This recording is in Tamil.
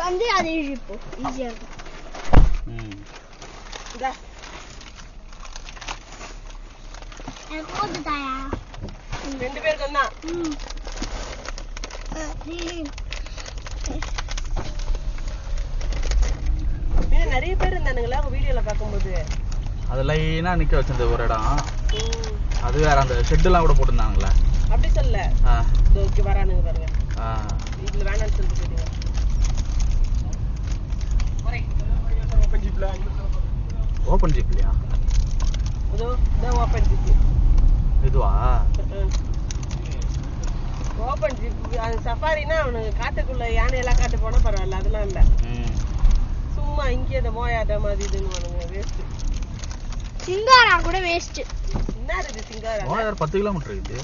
வந்து அது இழுப்போம் ஈஸியா இருக்கும். எனக்கு போட்டுட்டாயா? 2 பேருக்கு தான். நிறைய பேர் இருந்தானுங்களா வீடியோல பாக்கும்போது. அது லைனா நிக்க வச்சிருந்த ஒரு இடம். அது வேற அந்த ஷெட் எல்லாம் கூட போட்டுருந்தாங்கல்ல. அப்படி சொல்ல. ஓகே வரானுங்க பாருங்க. இதுல வேணாம்னு சொல்லிட்டு போயிடுங்க. ஓபன் ஜீப்லையா? அதோ ஓபன் ஜீப். இதுவா? ஓபன் ஜீப் அது சஃபாரினா அவனுக்கு காட்டுக்குள்ள யானை எல்லாம் காட்டு போனா பரவாயில்ல, அதெல்லாம் இல்ல. சும்மா இங்கே இந்த மோயாத மாதிரி இதுன்னு வேஸ்ட். சிங்காரா கூட வேஸ்ட். என்ன இருக்கு சிங்காரா? 10 கிலோமீட்டர் இருக்கு.